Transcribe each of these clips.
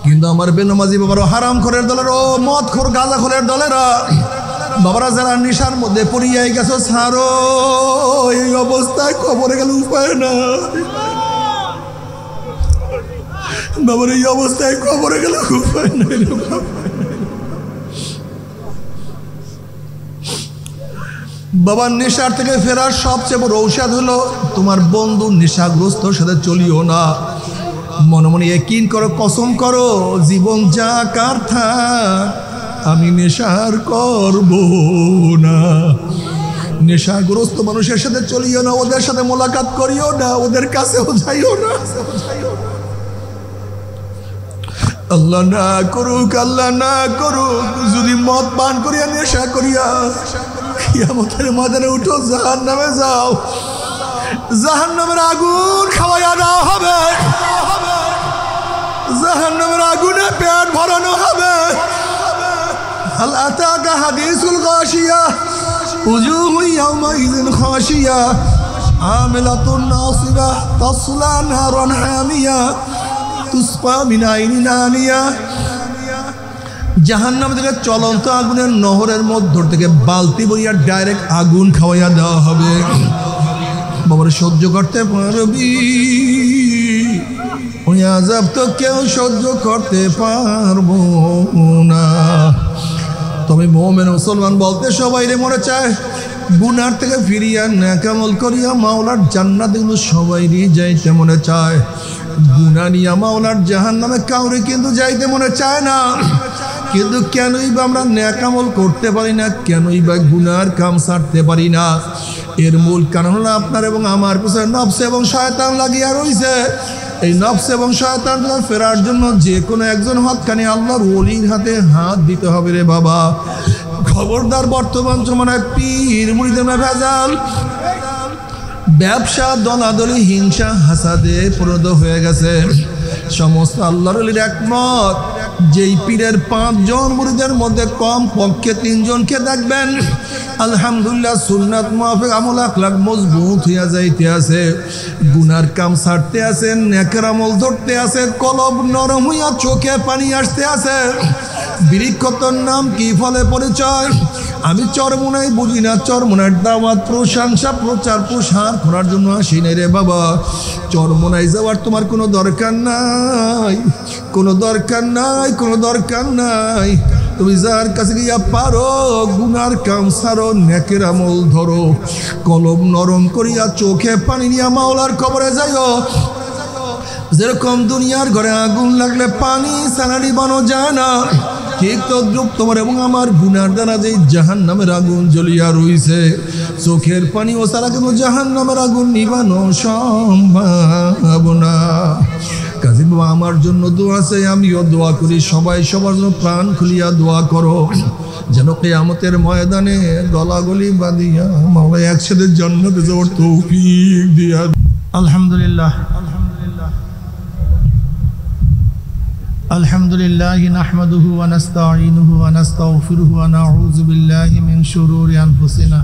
কিন্তু আমার বেনামাজি বাবারও হারাম খোরের দলের ও মদ খোর গাঁজা খোরের দলেরা বাবারা যারা নেশার মধ্যে পড়িয়াই গেছো ছাড়ো, এই অবস্থায় কবরে গেলে উপায় না বাবার, এই অবস্থায় কবরে গেলে উপায় নাই। বাবার নেশার থেকে ফেরার সবচেয়ে বড় ঔষধ হলো তোমার বন্ধু নেশাগ্রস্তর সাথে চলিও না। মনে মনে ইয়াকিন করো, কসম করো, জীবন যা কার থাক আমি নেশার করব না। নেশাগ্রস্ত মানুষের সাথে চলিও না, ওদের সাথে মোলাকাত করিও না, ওদের কাছেও যাইও না। আল্লাহ না করুক, আল্লাহ না করুক, যদি মদ পান করিয়া নেশা করিয়া কিয়ামতের ময়দানে উঠো, জাহান্নামে যাও, জাহান্নামের আগুন খাওয়াইয়া দেওয়া হবে, জাহান্নামের আগুনে পেট ভরানো হবে। হাল আতাকা হাদিসুল গাশিয়া উজুহু ইয়াওমাইযিন খাশিয়া আমিলাতুন নাসিবা তাসলা নারান হামিয়া তুসফা মিন আইনিন আনিয়া। জাহান্নাম থেকে চলন্ত আগুনের নহরের মধ্য থেকে বালতি বইয়া ডাইরেক্ট আগুন খাওয়াইয়া দেওয়া হবে। বাবার সহ্য করতে পারবি? ওই আযাব তো কেউ সহ্য করতে পারবো না। তবে মুমিন মুসলমান বলতে সবাই রে মনে চায় গুনার থেকে ফিরিয়া নেক আমল করিয়া মাওলার জান্নাতে সবাইরই যাইতে মনে চায়। গুনাহ নিয়া মাওলার জাহান্নামে কাউরে কিন্তু যাইতে মনে চায় না। কিন্তু কেনই বা আমরা নেক আমল করতে পারি না, কেনই বা গুনার কাম ছাড়তে পারি না? এর মূল কারণ হলো আপনার এবং আমার পিছনে নফস এবং শয়তান লাগিয়া রইছে। এই নফস এবং শয়তান থেকে ফেরার জন্য যে কোনো একজন হকখানি আল্লাহর ওলির হাতে হাত দিতে হবে রে বাবা। খবরদার, বর্তমান জমানায় পীর মুরিদের ভেজাল, ব্যবসা, দলাদলি, হিংসা, হাসাদে পরিণত হয়ে গেছে। সমস্ত আল্লাহর ওলির একমত, যেই পীরের 5 জন মুরিদের মধ্যে কম পক্ষে 3 জনকে দেখবেন আলহামদুলিল্লাহ সুন্নাত মুআফিক আমল আখলাক মজবুত হইয়া যাইতে আছে, গুনার কাম ছাড়তে আছে, নেকের আমল ধরতে আছে, কলব নরম হইয়া চোখে পানি আসতে আছে। বৃক্ষতর নাম কি, ফলে পরিচয়? আমি চরমোনাই বুঝি না, চরমোনার দাওয়াত, প্রশংসা, প্রচার, প্রসার করার জন্য আসি নাই রে বাবা। চরমোনাই যাওয়ার তোমার কোনো দরকার নাই, কোনো দরকার নাই, কোনো দরকার নাই। তুমি যার কাছে গিয়া পারো গুনার কাম ছাড়ো, নেকের আমল ধরো, কলম নরম করিয়া চোখে পানি নিয়া মাওলার কবরে যাইও। যেরকম দুনিয়ার ঘরে আগুন লাগলে পানি ছাড়া নিবানো যায় না, ঠিক তদ্রুপ তোমার এবং আমার গুনার দ্বারা যেই জাহান্নামের আগুন জ্বলিয়া রইছে, চোখের পানি ও ছাড়া কিন্তু জাহান্নামের আগুন নিবানো সম্ভব না। কাজী বাবা, আমার জন্য দোয়া আছে, আমিও দোয়া করি, সবাই সবার জন্য প্রাণ খুলিয়া দোয়া করো, যেন কিয়ামতের ময়দানে গলাগলি বাঁধিয়া মাওলা একসাথে জান্নাতে যাওয়ার তৌফিক দিয়া। আলহামদুলিল্লাহ, আলহামদুলিল্লাহি নাহমাদুহু ওয়া নাস্তাঈনুহু ওয়া নাস্তাগফিরুহু ওয়া নাউযু বিল্লাহি মিন শুরুরি আনফুসিনা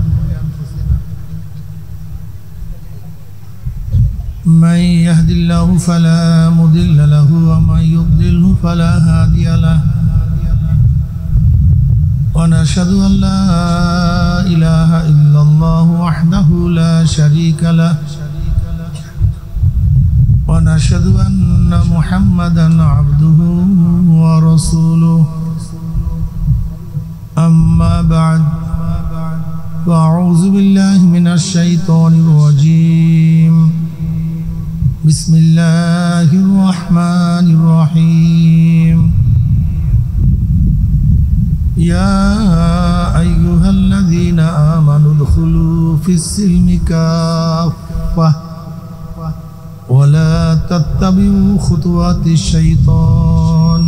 মান ইয়াহদিল্লাহু ফালা মুদিল্লা লাহু ওয়া মান ইউদ্লিলহু ফালা হাদিয়া লাহু ওয়া নাশহাদু আন লা ইলাহা ইল্লাল্লাহু ওয়াহদাহু লা শারীকা লাহু ونشهد أن محمدا عبده ورسوله أما بعد فأعوذ بالله من الشيطان الرجيم بسم الله الرحمن الرحيم يا أيها الذين آمنوا ادخلوا في السلم كافة ولا تتبعوا خطوات الشيطان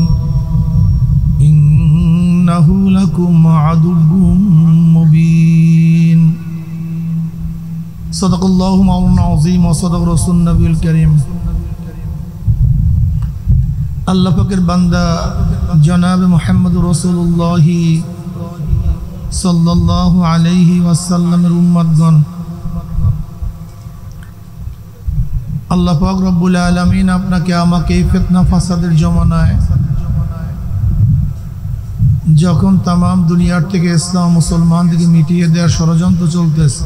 إنه لكم عدو مبين صدق الله مولانا العظيم وصدق رسول النبي الكريم আল্লাহ পাকের বান্দা জনাব মুহাম্মদ রাসূলুল্লাহ সাল্লাল্লাহু আলাইহি ওয়াসাল্লামের উম্মতগণ, আল্লাহ পাক রব্বুল আলামিন আপনাকে আমাকে এই ফিতনা ফাসাদের জমানায় যখন তামাম দুনিয়ার থেকে ইসলাম মুসলমানদেরকে মিটিয়ে দেওয়ার ষড়যন্ত্র চলতেছে,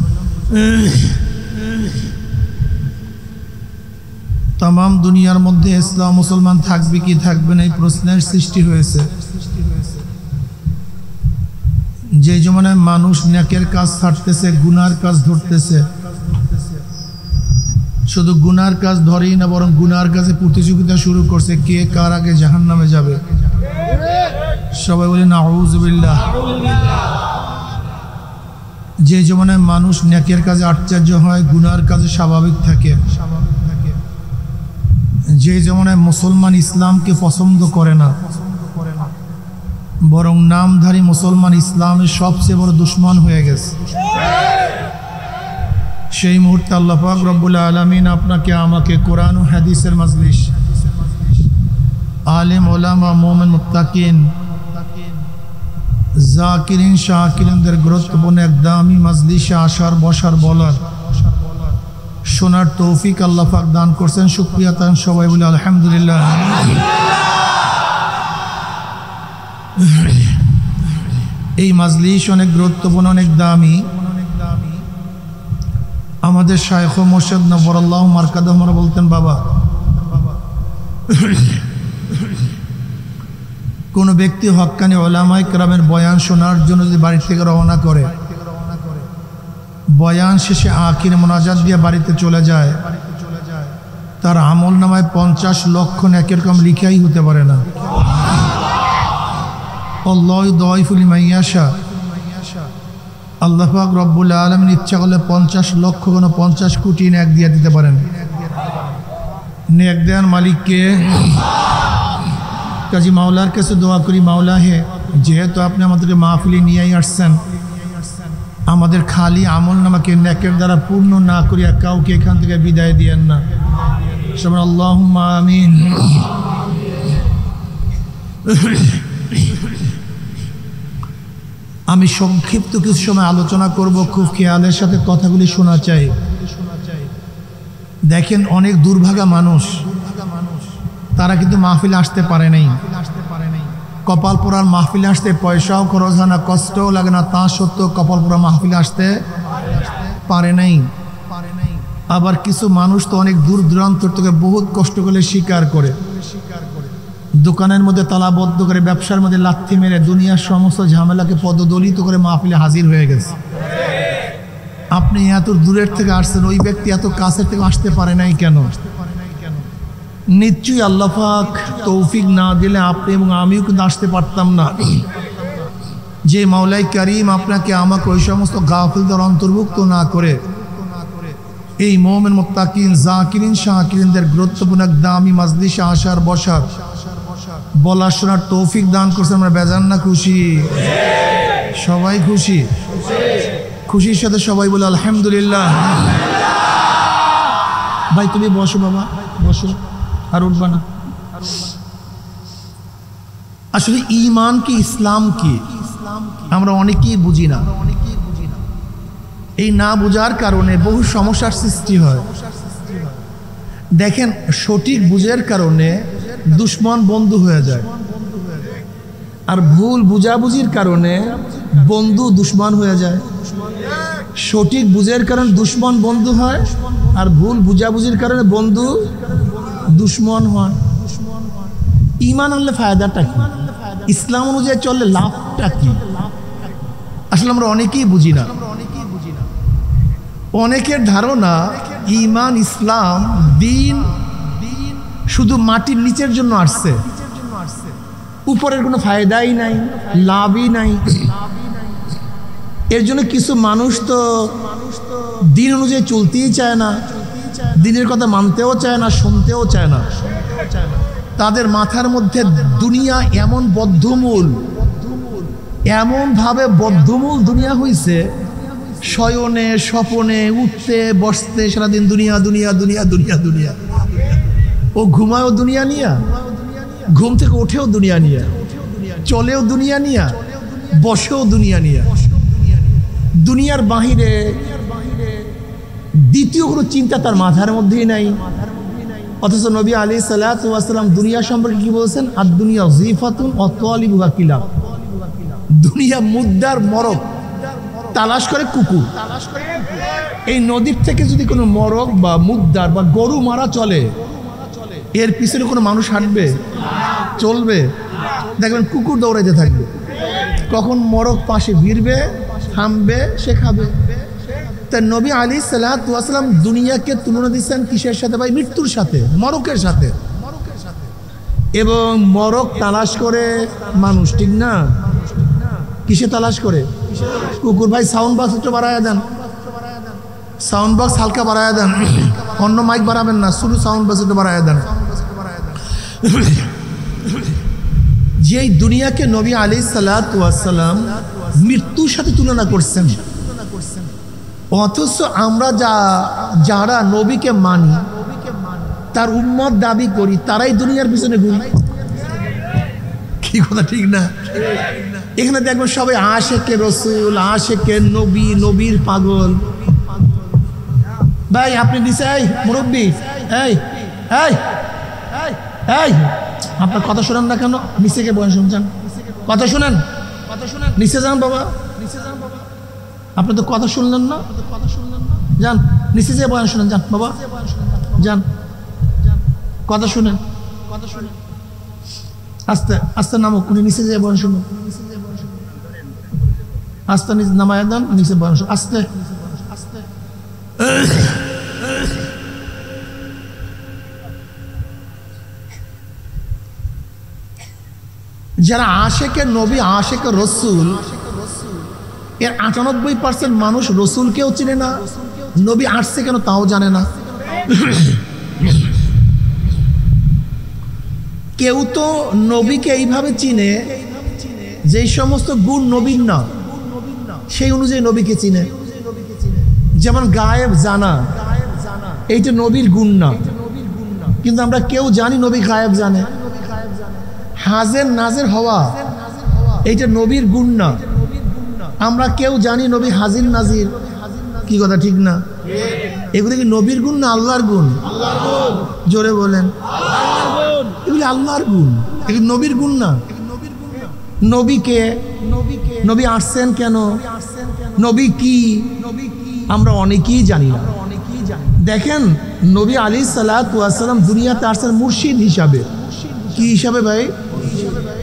তামাম দুনিয়ার মধ্যে ইসলাম মুসলমান থাকবে কি থাকবে না এই প্রশ্নের সৃষ্টি হয়েছে। যে জমানায় মানুষ নেকের কাজ ছাড়তেছে, গুনার কাজ ধরতেছে, শুধু গুনার কাজ ধরেই না বরং গুনার কাজে প্রতিযোগিতা শুরু করছে, কে কার আগে জাহান্নামে যাবে। সবাই বলে নাউযুবিল্লাহ। যে জমানায় মানুষ নেকের কাজে আশ্চর্য হয়, গুনার কাজে স্বাভাবিক থাকে, যে জমানায় মুসলমান ইসলামকে পছন্দ করে না বরং নামধারী মুসলমান ইসলামের সবচেয়ে বড় দুশ্মন হয়ে গেছে, সেই মুহূর্তে আল্লাহ পাক রব্বুল আলামিন আপনাকে আমাকে কোরআন ও হাদিসের মাজলিস, আলেম ওলামা মুমিন মুত্তাকিন জাকিরিন শাকিরিনদের গুরুত্বপূর্ণ এক দামি মাজলিসে আসার বসার বলার শোনার তৌফিক আল্লাহ পাক দান করছেন। শুকরিয়া তান সবাই বলে আলহামদুলিল্লাহ। এই মাজলিস অনেক গুরুত্বপূর্ণ, অনেক দামি। আমাদের শায়খ ও মুর্শিদ নবরাল্লাহু মারকাদাহু বলতেন, বাবা কোনো ব্যক্তি হক্কানি উলামায়ে কেরামের বয়ান শোনার জন্য যদি বাড়ি থেকে রওনা করে, বয়ান শেষে আখির মোনাজাত দিয়ে বাড়িতে চলে যায়, তার আমল নামায় 50 লক্ষ নেকের কম লিখাই হতে পারে না। আল্লাহু যায়ফু লিমান ইয়াশা। আল্লাহ পাক রব্বুল আলামিন ইচ্ছা করলে 50 লক্ষ কোন 50 কোটি নেক দিয়ে দিতে পারেন। নেক দেন মালিককে। কাজী মাওলার কাছে দোয়া করি, মাওলা হে, যেহেতু আপনি আমাদেরকে মাহফিলে নিয়েই আসছেন, আমাদের খালি আমল নামাকে নেকের দ্বারা পূর্ণ না করিয়া কাউকে এখান থেকে বিদায় দিয়েন না। সবাই আল্লাহুম্মা আমিন। আমি সংক্ষিপ্ত কিছু সময় আলোচনা করব, খুব খেয়ালের সাথে কথাগুলি শোনা চাই। দেখেন, অনেক দুর্ভাগা মানুষ, তারা কিন্তু মাহফিলে আসতে পারে নাই। কপাল পোড়ার মাহফিলে আসতে পয়সাও খরচ হয় না, কষ্টও লাগে না, তা সত্ত্বেও কপাল পোড়া মাহফিলে আসতে পারে নাই। আবার কিছু মানুষ তো অনেক দূর দূরান্ত থেকে বহুত কষ্ট করে স্বীকার করে, দোকানের মধ্যে তালাবদ্ধ করে, ব্যবসার মধ্যে লাথি মেরে দুনিয়ার সমস্ত ঝামেলাকে পদদলিত করে মাহফিলে হাজির হয়ে গেছে। আপনি এত দূরের থেকে আসছেন, ওই ব্যক্তি এত কাছের থেকে আসতে পারে নাই কেন? নিশ্চয়ই আল্লাহ পাক তৌফিক না দিলে আপনি এবং আমিও কিন্তু আসতে পারতাম না। যে মাওলাই কারীম আপনাকে আমাকে ওই সমস্ত গাফিলদের অন্তর্ভুক্ত না করে এই মুমিন মুত্তাকিন জাকিরিন শাকিরিনদের গুরুত্বপূর্ণ এক দামি মাজলিসে আসার বসার বলার শোনার তৌফিক দান করছে, আমরা বেজান না খুশি? সবাই খুশি? খুশির সাথে সবাই বলে আলহামদুলিল্লাহ। ভাই তুমি বসো, বাবা বসো, আর উঠবা না। আসলে ঈমান কি, ইসলাম কি, আমরা অনেকেই বুঝি না। এই না বুঝার কারণে বহু সমস্যার সৃষ্টি হয়। দেখেন, সঠিক বুঝের কারণে দুশ্মন বন্ধু হয়ে যায়, আর ভুল বুঝাবুঝির কারণে বন্ধু দুশ্মন হয়ে যায়। সঠিক বুঝের কারণে দুশ্মন বন্ধু হয়, আর ভুল বুঝাবুঝির কারণে বন্ধু দুশ্মন হয়। ঈমান আনলে ফায়দাটা কি? ইসলাম অনুযায়ী চললে লাভটা কি? আসলে আমরা অনেকেই বুঝি না। অনেকের ধারণা ঈমান, ইসলাম, দ্বীন শুধু মাটির নিচের জন্য আসছে, উপরের কোনো ফায়দাই নাই, লাভই নাই। এর জন্য কিছু মানুষ তো দ্বীন অনুযায়ী চলতেই চায় না, দ্বীনের কথা মানতেও চায় না, শুনতেও চায় না। তাদের মাথার মধ্যে দুনিয়া এমন বদ্ধমূল, এমনভাবে বদ্ধমূল দুনিয়া হয়েছে, শয়নে স্বপনে উঠতে বসতে সারাদিন দুনিয়া দুনিয়া দুনিয়া দুনিয়া দুনিয়া। ও ঘুমায়ও দুনিয়া নিয়া, ঘুম থেকে ওঠেও দুনিয়া নিয়া, চলেও দুনিয়া নিয়া, বসেও দুনিয়া নিয়া। দুনিয়ার বাহিরে দ্বিতীয় কোনো চিন্তা তার মাথার মধ্যেই নাই। অথচ নবী আলাইহিস সালাম দুনিয়া সম্পর্কে কি বলছেন? আর দুনিয়া জিফাতুন ওয়া তালিবুহা কিলাব, দুনিয়া মুদ্রার মরক, তালাশ করে কুকুর। এই নদীর থেকে যদি কোনো মরক বা মুদ্রার বা গরু মারা চলে, এর পিছনে কোনো মানুষ হাঁটবে? চলবে? দেখবেন কুকুর দৌড়াইতে থাকবে, কখন মরক পাশে ভিড়বে, থামবে, সে খাবে। তা নবী আলাইহিস সালাম দুনিয়াকে তুলনা দিচ্ছেন কিসের সাথে ভাই? মৃত্যুর সাথে, মরকের সাথে। এবং মরক তালাশ করে মানুষ, ঠিক না? কিসে তালাশ করে? কুকুর। ভাই সাউন্ড বক্স একটু বাড়ায় দেন, সাউন্ড বক্স হালকা বাড়ায় দেন, অন্য মাইক বাড়াবেন না, শুধু সাউন্ড বক্স একটু বাড়ায় দেন। যেই দুনিয়াকে নবী আলাইহিস সালাম মৃত্যুর সাথে তুলনা করছেন, অথচ আমরা যারা নবীকে মানি, তার উম্মত দাবি করি, তারাই দুনিয়ার পিছনে ঘুরি। কি কথা ঠিক না? এখানে দেখবেন সবাই আশেকে রসুল, আশেকে নবী, নবীর পাগল। ভাই আপনি নিচে, এই মুরব্বী, এই এই এই আপনার কথা শোনেন না কেন? নিচে কে বয়ান শুনছেন? কথা শোনেন, নিচে যান বাবা, আপনি তো কথা শুনলেন না, যান নিচে যেয়ে বয়ান শুনেন, যান বাবা, যান কথা শুনেন, আস্তে আস্তে নামো, উনি নিচে যেয়ে বয়ান শুনুন, আস্তে নিচে নামায় দেন, নিচে বয়ান শুনুন, আস্তে। যারা আশেকে নবী, আশেকে রসুল, এর 98% মানুষ রসুলকেও চিনে না, নবী আসছে কেন তাও জানে না। কেউ তো নবীকে এইভাবে চিনে যেই সমস্ত গুণ নবীর না, সেই অনুযায়ী নবীকে চিনে। যেমন গায়েব জানা, এইটা নবীর গুণ না, কিন্তু আমরা কেউ জানি নবী গায়েব জানে। হাজের নাজের হওয়া, এইটা নবীর গুণ না, আমরা কেউ জানি নবী হাজির নাজির। কি কথা ঠিক না? এগুলি কি নবীর গুণ না আল্লাহর গুণ? জোরে বলেন। এগুলি আল্লাহর গুণ, এগুলি নবীর গুণ না। নবীকে, নবী আসছেন কেন, নবী কি, আমরা অনেকেই জানি না। দেখেন নবী আলাইহিস সালাম দুনিয়াতে আসছেন মুর্শিদ হিসাবে। কি হিসাবে ভাই?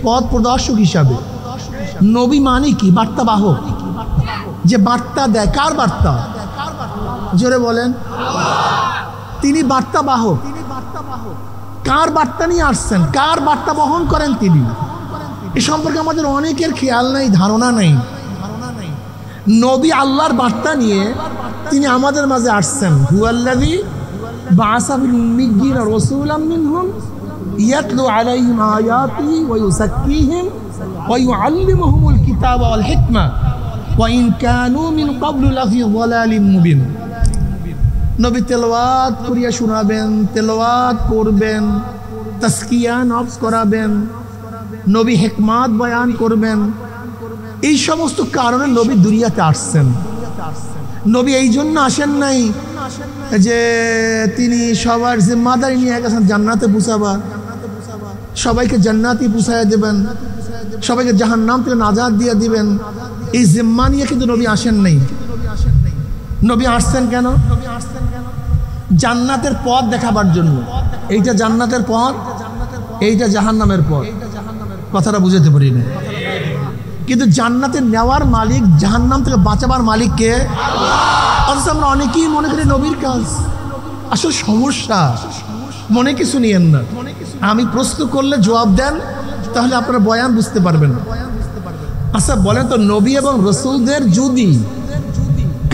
পথ প্রদর্শক হিসাবে। নবী মানে কি? বার্তা বাহক, যে বার্তা দেয়। কার বার্তা? জোরে বলেন। তিনি বার্তা বাহক। কার বার্তা নিয়ে আসছেন, কার বার্তা বহন করেন তিনি, এ সম্পর্কে আমাদের অনেকের খেয়াল নাই, ধারণা নেই। নবী আল্লাহর বার্তা নিয়ে তিনি আমাদের মাঝে আসছেন। হুয়াল্লাযী বা'আসা ফিল উম্মিয়্যিনা রাসূলাম মিনহুম ইয়াতলু আলাইহিম আয়াতিহি ওয়া ইউযাক্কিহিম ওয়া ইউআল্লিমুহুমুল কিতাবা ওয়াল হিকমা ওয়া ইন কানু মিন ক্বাবলু লাফি যালালিম মুবিন। নবী তেলাওয়াত করিয়া শোনাবেন, তেলাওয়াত করবেন, তাসকিয়া নফস করাবেন, নবী হিকমত বয়ান করবেন। এই সমস্ত কারণে নবী দুনিয়াতে আসছেন। নবী এই জন্য আসেন নাই যে তিনি সবার জিম্মাদারি নিয়ে গেছেন জান্নাতে পৌঁছাবার, সবাইকে জান্নাতে পৌঁছায় দেবেন, সবাইকে জাহান্নাম থেকে নাজাত দিয়ে দিবেন। এই জিম্মা নিয়ে কিন্তু নবী আসেন নাই। নবী আসছেন কেন? জান্নাতের পথ দেখাবার জন্য। এইটা জান্নাতের পথ, এইটা জাহান্নামের পথ। কথাটা বুঝাতে পারি না, কিন্তু জান্নাতে নেওয়ার মালিক, জাহান্নাম থেকে বাঁচাবার মালিক কে? অথচ আমরা অনেকেই মনে করি নবীর কাজ। আসলে সমস্যা, মনে কিছু নিয়েন না। আমি প্রশ্ন করলে জবাব দেন, তাহলে আপনারা বয়ান বুঝতে পারবেন। আচ্ছা বলেন তো, নবী এবং রসুলদের যদি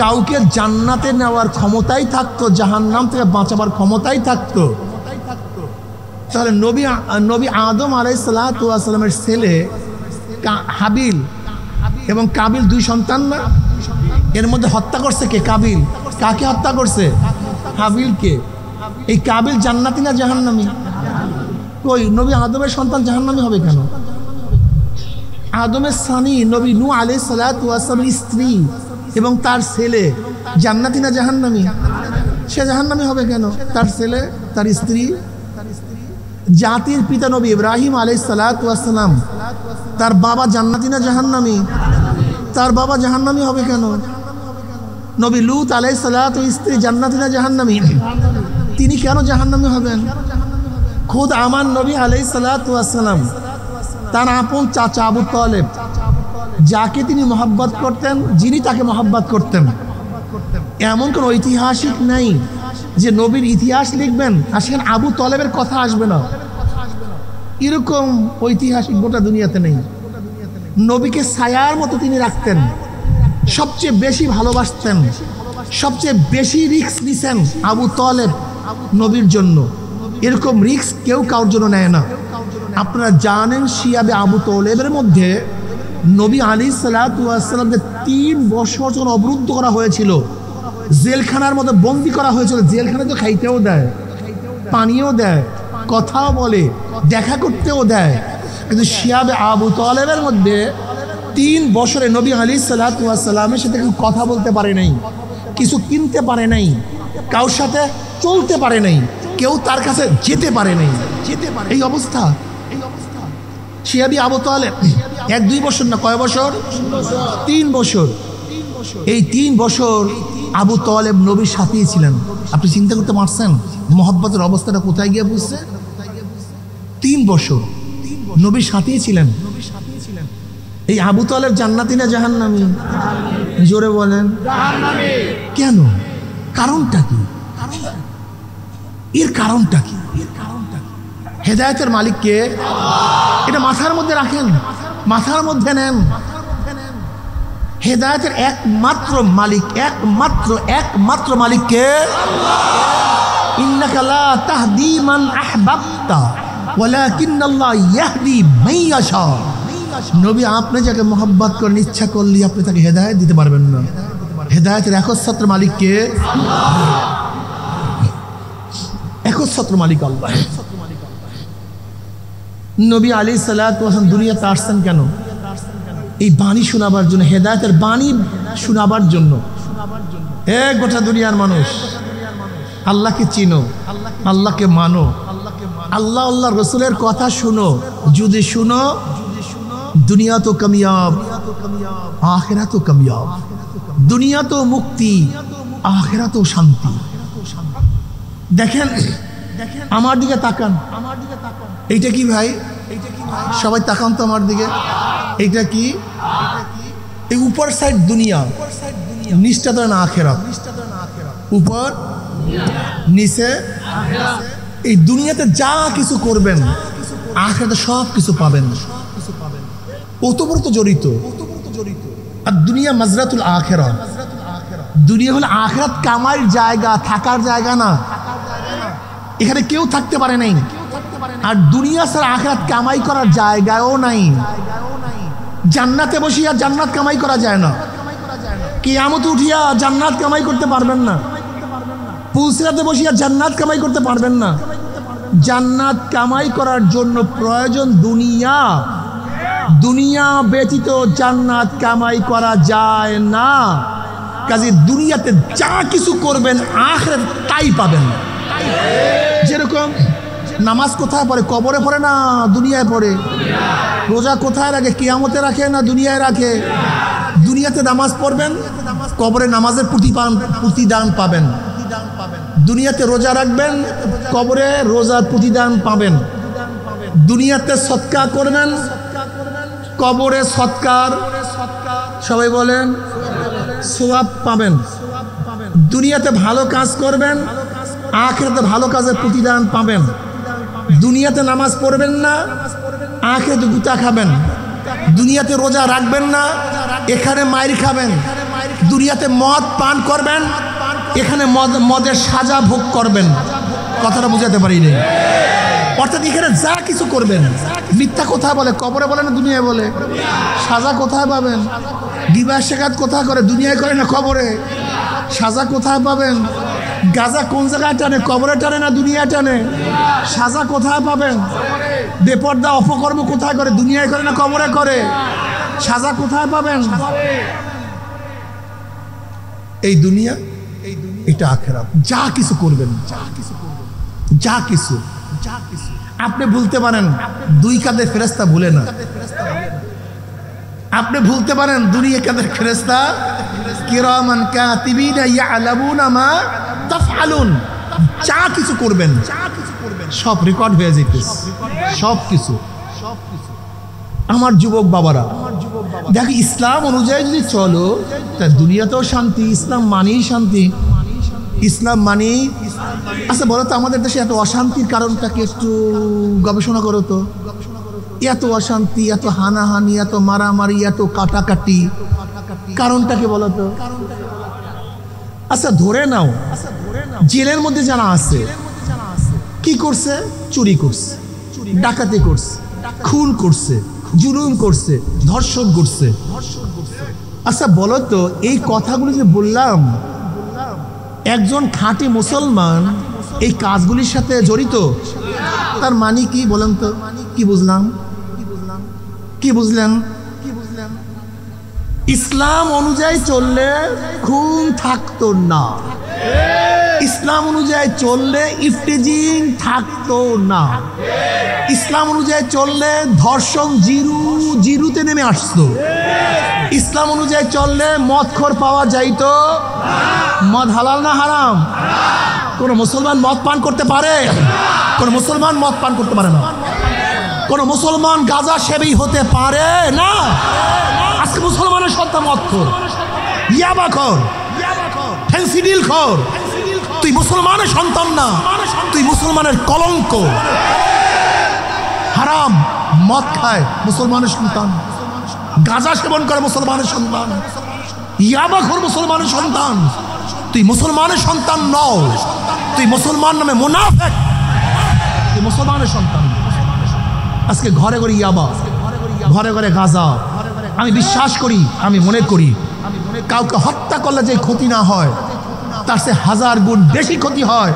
কাউকে জান্নাতে নেওয়ার ক্ষমতাই থাকতো, জাহান্নাম থেকে বাঁচাবার ক্ষমতাই থাকতো, তাহলে নবী আদম আলাইহিস সালামের ছেলে হাবিল এবং কাবিল দুই সন্তান না? এর মধ্যে হত্যা করছে কে? কাবিল। কাকে হত্যা করছে? হাবিলকে। এই কাবিল জান্নাতি না জাহান্নামী? কই, নবী আদমের সন্তান জাহান্নামী হবে কেন? আদমের সানি নবী নূহ আলাইহিস সালামের স্ত্রী এবং তার ছেলে জান্নাতি না জাহান্নামী? সে জাহান্নামী হবে কেন? তার ছেলে তার স্ত্রী, জাতির পিতা নবী ইব্রাহিম আলাইহিস সালাতু ওয়াস সালাম, তার বাবা জান্নাতি না জাহান্নামী? তার বাবা জাহান্নামী হবে কেন? নবী লূত আলাইহিস সালাতু স্ত্রী জান্নাতি না জাহান্নামী? তিনি কেন জাহান্নামী হবেন? খুদ আমার নবী আলাইহিস সালাতু ওয়াস সালাম তার আপন চাচা আবু তালেব, যাকে তিনি মহব্বত করতেন, যিনি তাকে মহব্বত করতেন, এমন কোন ঐতিহাসিক নাই যে নবীর ইতিহাস লিখবেন আর সেখানে আবু তালেবের কথা আসবে না। এরকম ঐতিহাসিক গোটা দুনিয়াতে নেই। নবীকে ছায়ার মতো তিনি রাখতেন, সবচেয়ে বেশি ভালোবাসতেন, সবচেয়ে বেশি রিস্ক নিছেন আবু তালেব নবীর জন্য। এরকম রিস্ক কেউ কারোর জন্য নেয় না। আপনারা জানেন শিয়াবে আবু তালেবের মধ্যে নবী আলাইহিস সালাতু ওয়াস সালামকে 3 বছর যখন অবরুদ্ধ করা হয়েছিল, জেলখানার মধ্যে বন্দি করা হয়েছিল। জেলখানায় তো খাইতেও দেয়, পানিও দেয়, কথাও বলে, দেখা করতেও দেয়, কিন্তু শিয়াবে আবু তালেবের মধ্যে 3 বছরে নবী আলাইহিস সালাতু ওয়াস সালামের সাথে কেউ কথা বলতে পারে নাই, কিছু কিনতে পারে নাই, কারোর সাথে চলতে পারে নাই, কেউ তার কাছে যেতে পারে নাই। এই অবস্থা শিয়াবি আবু তালেব 1-2 বছর না, কয় বছর? 3 বছর। এই 3 বছর আবু তালেব নবীর সাথেই ছিলেন। আপনি চিন্তা করতে পারছেন মহব্বতের অবস্থাটা কোথায় গিয়ে বুঝছে? 3 বছর নবীর সাথেই ছিলেন। এই আবু তালেব জান্নাতি না জাহান্নামী? জোরে বলেন। কেন? কারণটা কি? এর কারণটা কি? হেদায়েতের মালিক কে? এটা মাথার মধ্যে রাখেন, মাথার মধ্যে নেন। হেদায়েতের একমাত্র মালিক, একমাত্র মালিক কে? ইন্নাকা লা তাহদি মান আহবাবতা ওয়ালাকিন্নাল্লাহ ইয়াহদি মান ইয়াশা। নবী আপনি যাকে মহব্বত করেন, ইচ্ছা করলে আপনি তাকে হেদায়েত দিতে পারবেন না। হেদায়েতের একচ্ছত্র মালিক কে? একচ্ছত্র মালিক আল্লাহ। নবী আলাইহিস সালাতু ওয়াস সালাম দুনিয়াতে আসছেন কেন? এই বাণী শোনাবার জন্য, হেদায়েতের বাণী শোনাবার জন্য। গোটা দুনিয়ার মানুষ আল্লাহকে চিনো, আল্লাহকে মানো, আল্লাহ আল্লাহ রসুলের কথা শুনো। যদি শুনো দুনিয়া তো কামিয়াব, আখিরা তো কামিয়াব। দুনিয়া তো মুক্তি, আখিরা তো শান্তি। দেখেন আমার দিকে তাকান। এইটা কি ভাই? সবাই তাকান তো আমার দিকে। এইটা কি? এই উপর সাইড দুনিয়া, নিচটা তো না আখিরাত। উপর নিচে এই দুনিয়াতে যা কিছু করবেন আখিরাতে সব কিছু পাবেন। ওতপ্রোত জড়িত। আর দুনিয়া মাজরাতুল আখিরা। দুনিয়া হলো আখিরাত কামাইয়ের জায়গা, থাকার জায়গা না। এখানে কেউ থাকতে পারে নাই। আর দুনিয়া ছাড়া আখিরাত কামাই করার জায়গাও নাই। জান্নাতে বসিয়া জান্নাত কামাই করা যায় না। কিয়ামতে উঠিয়া জান্নাত কামাই করতে পারবেন না। পুলসিরাতে বসিয়া জান্নাত কামাই করতে পারবেন না। জান্নাত কামাই করার জন্য প্রয়োজন দুনিয়া। দুনিয়া ব্যতীত জান্নাত কামাই করা যায় না। কাজে দুনিয়াতে যা কিছু করবেন আখিরাতে তাই পাবেন। যেরকম নামাজ কোথায় পড়ে? কবরে পড়ে না দুনিয়ায় পড়ে? রোজা কোথায় রাখে? কিয়ামতে রাখে না দুনিয়ায় রাখে? দুনিয়াতে নামাজ পড়বেন, কবরে নামাজের প্রতিদান পাবেন। দুনিয়াতে রোজা রাখবেন, কবরে রোজার প্রতিদান পাবেন। দুনিয়াতে সৎকার করবেন, কবরে সৎকার, সবাই বলেন, সওয়াব পাবেন। দুনিয়াতে ভালো কাজ করবেন, আখিরাতে ভালো কাজের প্রতিদান পাবেন। দুনিয়াতে নামাজ পড়বেন না, আখিরাতে গুতা খাবেন। দুনিয়াতে রোজা রাখবেন না, এখানে মাইর খাবেন। দুনিয়াতে মদ পান করবেন, এখানে মদের সাজা ভোগ করবেন। কথাটা বুঝাতে পারি নাই। অর্থাৎ এখানে যা কিছু করবেন, মিথ্যা কোথায় বলে? কবরে বলে না দুনিয়ায় বলে? সাজা কোথায় পাবেন? গিবত শেখাত কোথায় করে? দুনিয়ায় করে না কবরে? সাজা কোথায় পাবেন? গাজা কোন জায়গায় টানে? কবরে টানে না দুনিয়ায় টানে? সাজা কোথায় পাবেন? বেপর্দা অপকর্ম কোথায় করে? দুনিয়ায় করে না কবরে করে? সাজা কোথায় পাবেন? এই দুনিয়া, এটা আখিরাত। যা কিছু করবেন যা কিছু আপনি ভুলতে পারেন, দুই কাঁধের ফেরেশতা ভুলে না। আপনি ভুলতে পারেন, দুই কাঁধের ফেরেশতা কিরামান কাতিবিনা ইয়ালামুনা মা তাফআলুন, যা কিছু করবেন সব রেকর্ড হয়ে যেতেছে, সব কিছু। আমার যুবক বাবারা, দেখো ইসলাম অনুযায়ী যদি চলো তা দুনিয়াতেও শান্তি। ইসলাম মানেই শান্তি, ইসলাম মানেই। আচ্ছা বলো তো, আমাদের দেশে এত অশান্তির কারণটাকে একটু গবেষণা করো তো। এত অশান্তি, এত হানাহানি, এত মারামারি, এত কাটাকাটি, কারণটাকে বলো তো। আচ্ছা ধরে নাও, জেলের মধ্যে যারা আছে কি করছে? চুরি করছে, ডাকাতি করছে, খুন করছে, জুলুম করছে, ধর্ষণ করছে। আচ্ছা বলো তো, এই কথাগুলো যে বললাম, একজন খাঁটি মুসলমান এই কাজগুলির সাথে জড়িত, তার মানে কি বলেন তো? কি বুঝলাম? কি বুঝলেন? ইসলাম অনুযায়ী চললে খুন থাকতো না, ইসলাম অনুযায়ী চললে ইফতেজিং থাকতো না, ইসলাম অনুযায়ী চললে ধর্ষণ জিরুতে নেমে আসতো, ইসলাম অনুযায়ী চললে মদখোর পাওয়া যাইতো। মদ হালাল না হারাম? কোন মুসলমান মদ পান করতে পারে? কোন মুসলমান মদ পান করতে পারে না। কোন মুসলমান গাঁজা সেবী হতে পারে না। আজকে মুসলমানের সন্তান মদখোর, ইয়াবাখোর, ফেন্সিডিল খোর। তুই মুসলমানের সন্তান না, তুই মুসলমানের কলঙ্ক। হারাম মদ খায় মুসলমানের সন্তান, গাঁজা সেবন করে মুসলমানের সন্তান, ইয়াবাখোর মুসলমানের সন্তান। তুই মুসলমানের সন্তান নও, তুই মুসলমান নামে মুনাফিক, তুই মুসলমানের সন্তান। আজকে ঘরে ঘরে ইয়াবা, ঘরে ঘরে গাঁজা। আমি বিশ্বাস করি, আমি মনে করি কাউকে হত্যা করলে যে ক্ষতি না হয়, তার সে 1000 গুণ বেশি ক্ষতি হয়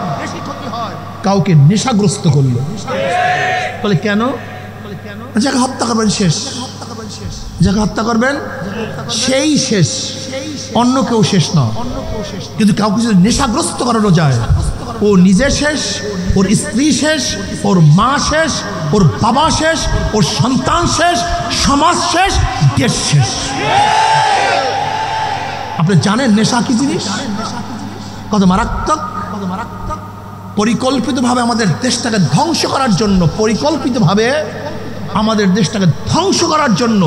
কাউকে নেশাগ্রস্ত করলে। বলে কেন? যাকে হত্যা করবেন শেষ, যাকে হত্যা করবেন সেই শেষ, অন্য কেউ শেষ না। কিন্তু কাউকে যদি নেশাগ্রস্ত করানো যায়, ও নিজে শেষ, ওর স্ত্রী শেষ, ওর মা শেষ, ওর বাবা শেষ, ওর সন্তান শেষ, সমাজ শেষ, দেশ শেষ। আপনি জানেন নেশা কি জিনিস? কত মারাত্মক, কত মারাত্মক। পরিকল্পিতভাবে আমাদের দেশটাকে ধ্বংস করার জন্য, পরিকল্পিতভাবে আমাদের দেশটাকে ধ্বংস করার জন্য,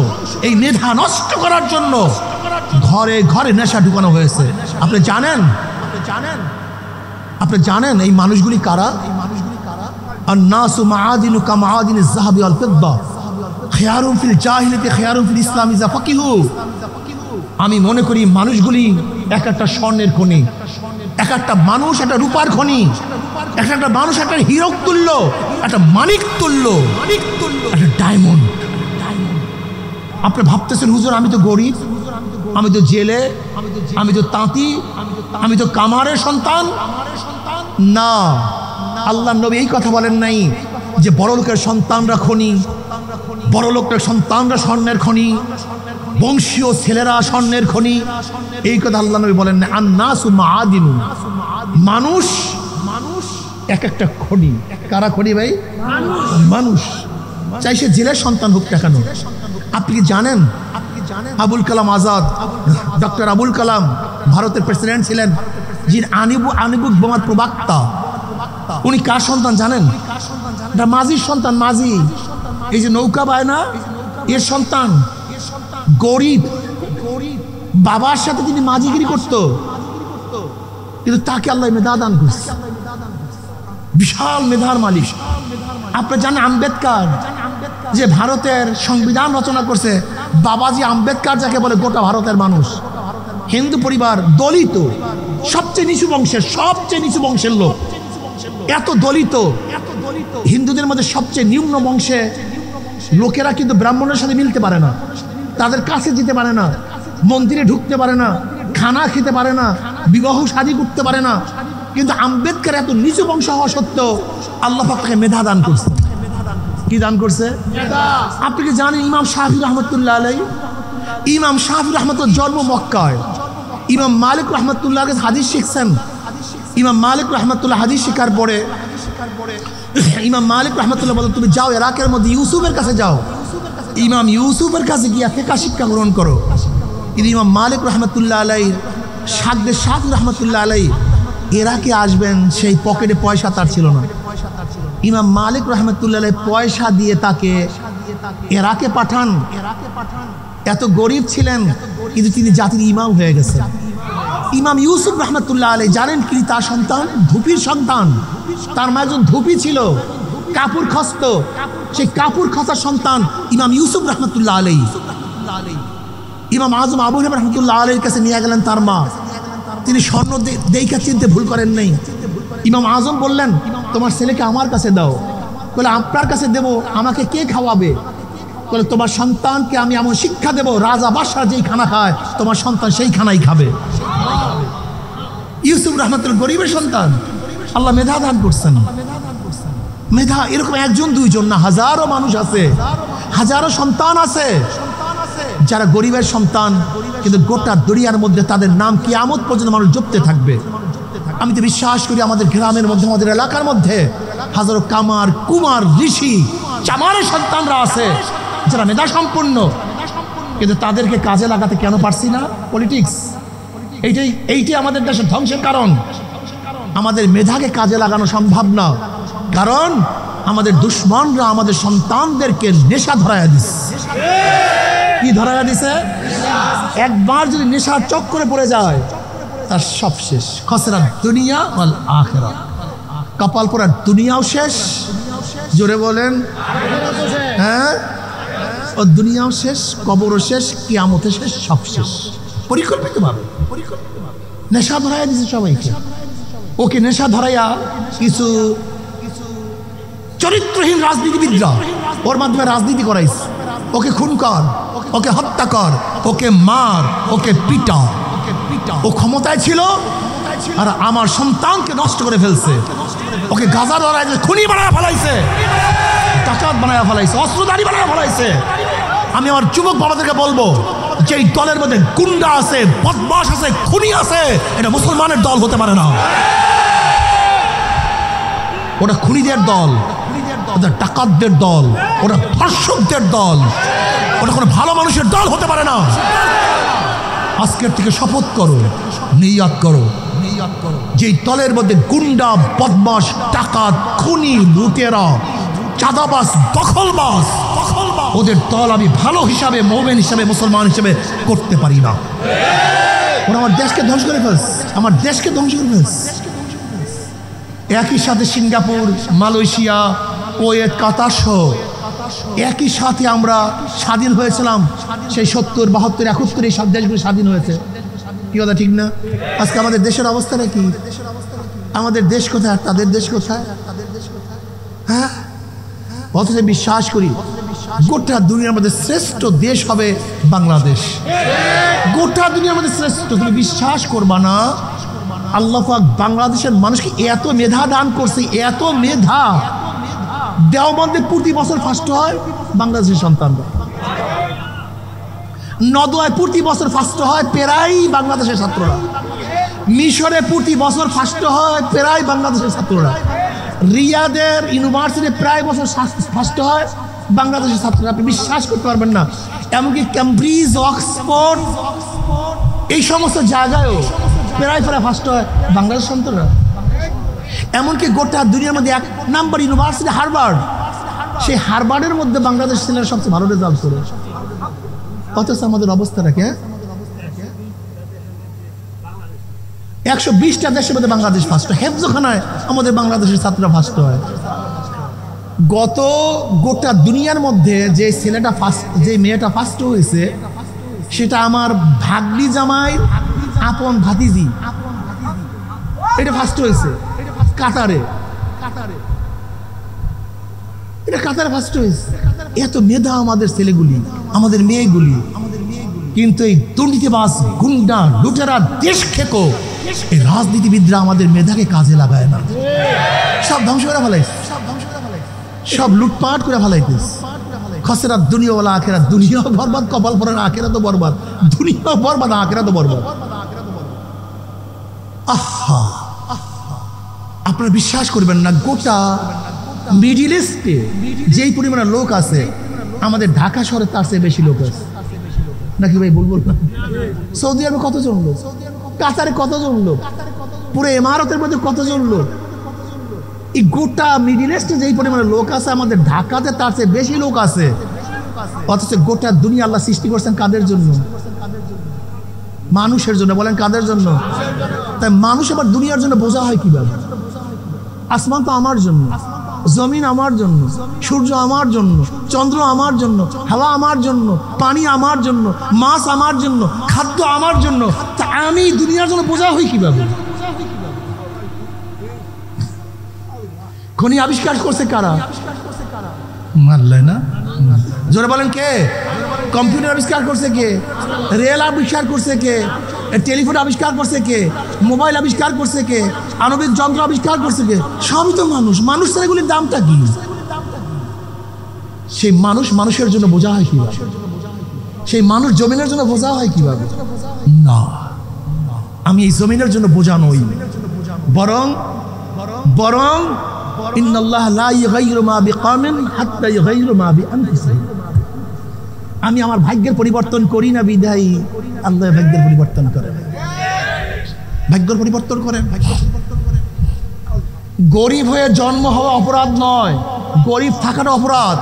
এই মেধা নষ্ট করার জন্য ঘরে ঘরে নেশা ঢুকানো হয়েছে। আপনি জানেন? আপনি জানেন এই মানুষগুলি কারা? আন-নাসু মাআদিনু কামাআদিনিজ যাহাবি ওয়াল ফিদ্দা, খিয়ারুম ফিল জাহিলিয়াতি খিয়ারুম ফিল ইসলাম ইযা ফাকিহু। আমি মনে করি মানুষগুলি এক একটা স্বর্ণের খনি, এক একটা মানুষ একটা রূপার খনি, এক একটা মানুষ একটা হীরক তুল্য, একটা মানিক তুল্য, একটা ডায়মন্ড। আপনি ভাবতেছেন হুজুর আমি তো গরিব, আমি তো জেলে, আমি তো তাঁতি, আমি তো কামারের সন্তান। না, আল্লাহ নবী এই কথা বলেন নাই যে বড় লোকের সন্তানরা খনি, বড় লোকের সন্তানরা স্বর্ণের খনি, বংশীয় ছেলেরা স্বর্ণের খনি। এই কথা আল্লাহ নবী বলেন না। আন-নাসু মাআদিনু, মানুষ এক একটা খনি। কারা খনি ভাই? মানুষ। চাই সে জেলের সন্তান হোক না কেন। আপনি কি জানেন আবুল কালাম আজাদ, ডক্টর আবুল কালাম ভারতের প্রেসিডেন্ট ছিলেন, যিনি আণবিক বোমার প্রবক্তা, উনি কার সন্তান জানেন? মাঝির সন্তান। মাঝি, এই যে নৌকা বায় না, এর সন্তান। গরিব, বাবার সাথে তিনি মাঝিগিরি করত, কিন্তু তাকে আল্লাহ মেধা দান করছে, বিশাল মেধার মালিক। আপনি জানেন আম্বেদকর যে ভারতের সংবিধান রচনা করছে, বাবাজি আম্বেদকর যাকে বলে গোটা ভারতের মানুষ, হিন্দু পরিবার, দলিত, সবচেয়ে নিচু বংশের, সবচেয়ে নিচু বংশের লোক, এত দলিত। হিন্দুদের মধ্যে সবচেয়ে নিম্ন বংশে লোকেরা কিন্তু ব্রাহ্মণের সাথে মিলতে পারে না, তাদের কাছে যেতে পারে না, মন্দিরে ঢুকতে পারে না, খানা খেতে পারে না, বিবাহ শাদী করতে পারে না। কিন্তু আম্বেদকর এত নিচু বংশ হওয়া সত্ত্বেও আল্লাহ পাক তাকে মেধা দান করছে। কি দান করছে? আপনি কি জানেন ইমাম শাফি রহমতুল্লাহ আলাইহি, ইমাম শাফি রহমতুল্লাহ জন্ম মক্কায়। ইমাম মালিক রহমতুল্লাহ হাদিস শিখছেন। ইমাম মালিক রহমতুল্লাহ হাদিস শেখার পরে ইমাম মালিক রাহমাতুল্লাহ বলেন, তুমি যাও ইরাকের মধ্যে ইউসুফের কাছে যাও, ইমাম ইউসুফের কাছে গিয়া ফিকহ শিক্ষা গ্রহণ করো। কিন্তু ইমাম মালিক রাহমাতুল্লাহ আলাইহি সাগদে শাহ রাহমাতুল্লাহ আলাইহি ইরাকে আসবেন, সেই পকেটে পয়সা তার ছিল না। ইমাম মালিক রাহমাতুল্লাহ আলাইহি পয়সা দিয়ে তাকে ইরাকে পাঠান। এত গরিব ছিলেন কিন্তু তিনি জাতির ইমাম হয়ে গেছেন। ইমাম ইউসুফ রাহমাতুল্লাহ আলাইহি জানেন কি তার সন্তান ধুপির সন্তান, তার মা একজন ধুপি ছিল, কাপড় খসত, সেই কাপড় খসার সন্তান ইমাম ইউসুফ রাহমাতুল্লাহ আলাইহি। ইমাম আজম আবু হানিফা রাহমাতুল্লাহ আলাইহির কাছে নিয়ে গেলেন তার মা, তিনি স্বর্ণ দেইখা চিনতে ভুল করেন নাই। ইমাম আজম বললেন, তোমার ছেলেকে আমার কাছে দাও। বলে, আপনার কাছে দেব, আমাকে কে খাওয়াবে? বলে, তোমার সন্তানকে আমি এমন শিক্ষা দেব, রাজা বাদশাহ যেই খানা খায় তোমার সন্তান সেই খানাই খাবে। ইউসুফ রাহমাতুল্লাহ গরিবের সন্তান, আল্লাহ মেধা দান করছেন। মেধা এরকম একজন দুইজন না, হাজারো মানুষ আছে, হাজারো সন্তান আছে যারা গরিবের সন্তান, কিন্তু গোটা দুনিয়ার মধ্যে তাদের নাম কিয়ামত পর্যন্ত মানুষ জপতে থাকবে। আমি তো বিশ্বাস করি আমাদের গ্রামের মধ্যে, আমাদের এলাকার মধ্যে হাজারো কামার, কুমার, ঋষি, চামারের সন্তানরা আছে যারা মেধা সম্পন্ন, কিন্তু তাদেরকে কাজে লাগাতে কেন পারছি না? পলিটিক্স। এইটাই আমাদের দেশের ধ্বংসের কারণ। আমাদের মেধাকে কাজে লাগানো সম্ভব না, কারণ আমাদের দুশ্মনরা আমাদের সন্তানদেরকে নেশা ধরাইয়া দিছে। কি ধরাইয়া দিছে? একবার যদি নেশার চক্করে পড়ে যায় তার সব শেষ। খসরা দুনিয়া ওয়াল আখিরা, কপাল পোড়ার দুনিয়াও শেষ, জোরে বলেন হ্যাঁ, ও দুনিয়াও শেষ, কবরও শেষ, কিয়ামতে শেষ, সব শেষ। পরিকল্পিতভাবে নেশা ধরাইয়া দিছে সবাইকে। ওকে নেশা ধরাইয়া কিছু চরিত্রহীন রাজনীতিবিদরা ওর মাধ্যমে রাজনীতি করাইছে। ওকে খুন কর, ওকে হত্যা কর, ওকে মার, ওকে পিটা। ও ক্ষমতায় ছিল আর আমার সন্তানকে নষ্ট করে ফেলছে। ওকে গাজা ধরায় খুনি বানায় ফেলাইছে, ডাকাত বানায় ফেলাইছে, অস্ত্রধারী বানায় ফেলাইছে। আমি আমার যুবক বাবাদেরকে বলবো, যেই দলের মধ্যে গুন্ডা আছে, বদমাশ আছে, খুনি আছে, এটা মুসলমানের দল হতে পারে না। ওটা খুনিদের দল, ওটা ডাকাতদের দল, ওটা ধর্ষকদের দল, ওটা কোনো ভালো মানুষের দল হতে পারে না। আজকের থেকে শপথ করো, নিয়াত করো, যেই দলের মধ্যে গুন্ডা, বদমাশ, ডাকাত, খুনি, লুটেরা, চাঁদাবাজ, দখলবাজ, ওদের দল আমি ভালো হিসাবে, মুমিন হিসাবে, মুসলমান হিসাবে করতে পারি না। ওরা আমার দেশকে ধ্বংস করে ফেলছে, আমার দেশকে ধ্বংস করে ফেলছে। একই সাথে সিঙ্গাপুর, মালয়েশিয়া, কুয়েত, কাতার সহ একই সাথে আমরা স্বাধীন হয়েছিলাম। সেই 70, 72, 71 এই সব দেশগুলো স্বাধীন হয়েছে। কি কথা ঠিক না? আজকে আমাদের দেশের অবস্থাটা কি? আমাদের দেশ কোথায় আর তাদের দেশ কোথায়? হ্যাঁ, অথচ বিশ্বাস করি গোটা দুনিয়ার মধ্যে শ্রেষ্ঠ দেশ হবে বাংলাদেশ। গোটা দুনিয়ার মধ্যে শ্রেষ্ঠ। তুমি বিশ্বাস করবা না, আল্লাহ পাক বাংলাদেশের মানুষকে এত মেধা দান করছে, এত মেধা। দেওবন্দে প্রতি বছর ফার্স্ট হয় বাংলাদেশের সন্তানরা, নদওয়ায় প্রতি বছর ফার্স্ট হয় প্রায় বাংলাদেশের ছাত্ররা, মিশরে প্রতি বছর ফার্স্ট হয় প্রায় বাংলাদেশের ছাত্ররা, রিয়াদের ইউনিভার্সিটি প্রায় বছর ফার্স্ট হয় বাংলাদেশের ছাত্ররা। আপনি বিশ্বাস করতে পারবেন না, এমনকি ক্যামব্রিজ, অক্সফোর্ড এই সমস্ত জায়গায়ও প্রায় ফার্স্ট হয় বাংলাদেশ সন্তানরা। এমনকি গোটা দুনিয়ার মধ্যে 1 নাম্বার ইউনিভার্সিটি হার্ভার্ড, সেই হার্ভার্ডের মধ্যে বাংলাদেশ ছেলেরা সবচেয়ে ভালো রেজাল্ট করে। অথচ আমাদের অবস্থাটা কি? 120টা দেশের মধ্যে বাংলাদেশ ফার্স্ট হয়। হেফজখানায় আমাদের বাংলাদেশের ছাত্ররা ফার্স্ট হয়। গোটা দুনিয়ার মধ্যে যে ছেলেটা ফার্স্ট, যে মেয়েটা ফার্স্ট হয়েছে, সেটা আমার ভাগ্নি জামাই আপন ভাতিজি, এটা ফার্স্ট হয়েছে কাতারে। এটা কাতারে ফার্স্ট হয়েছে। এত মেধা আমাদের ছেলেগুলি, আমাদের মেয়েগুলি, কিন্তু এই দুর্নীতিবাজ, গুন্ডা, লুটেরা, দেশ খেকো এই রাজনীতিবিদরা আমাদের মেধাকে কাজে লাগায় না, সব ধ্বংস করে ফেলাইছে, সব লুটপাট করে ফেলাইতেছে। খসরা দুনিয়া ওয়ালা আখেরাত, দুনিয়াও বরবাদ, কপাল পড়ার আখেরাতও বরবাদ, দুনিয়াও বরবাদ, আখেরাতও বরবাদ। আহা, আপনারা বিশ্বাস করবেন না, গোটা মিডিল ইস্টে যেই পরিমাণে লোক আছে আমাদের ঢাকা শহরে তার চেয়ে বেশি লোক আছে নাকি ভাই? বলবো না? সৌদি আরবে কতজন লোক, কাতারে কতজন লোক, পুরো ইমারতের মধ্যে কতজন লোক। এই গোটা মিডিল ইস্টে যেই পরিমাণে লোক আছে আমাদের ঢাকাতে তার চেয়ে বেশি লোক আছে। অথচ গোটা দুনিয়া আল্লাহ সৃষ্টি করছেন কাদের জন্য? মানুষের জন্য। বলেন কাদের জন্য? তাই মানুষ আবার দুনিয়ার জন্য বোঝা হয় কিভাবে? আসমান তো আমার জন্য, জমিন আমার জন্য, সূর্য আমার জন্য, চন্দ্র আমার জন্য, হাওয়া আমার জন্য, পানি আমার জন্য, মাছ আমার জন্য, খাদ্য আমার জন্য। তা আমি দুনিয়ার জন্য বোঝা হই কিভাবে? খনি আবিষ্কার করছে কারা? মানলে না? জোরে বলেন কে? কম্পিউটার আবিষ্কার করছে কে? রেল আবিষ্কার করছে কে? টেলিফোন আবিষ্কার করছে কে? মোবাইল আবিষ্কার করছে কে? আণবিক যন্ত্র আবিষ্কার করছে কে? সবই তো মানুষ। মানুষ ছাড়া এগুলির দামটা কি? সেই মানুষ মানুষের জন্য বোঝা হয় কিভাবে? সেই মানুষ জমিনের জন্য বোঝা হয় কিভাবে? না, আমি এই জমিনের জন্য বোঝা নই, বরং বরং ইন্নাল্লাহ লা ইউগাইয়িরু মা বিকওমিন হাত্তা ইউগাইয়িরু মা বিআনফুসিহিম। আমি আমার ভাগ্যের পরিবর্তন করি না বিধায় আল্লাহ ভাগ্যের পরিবর্তন করেন। ভাগ্যের পরিবর্তন করেন। গরিব হয়ে জন্ম হওয়া অপরাধ নয়, গরিব থাকাটা অপরাধ।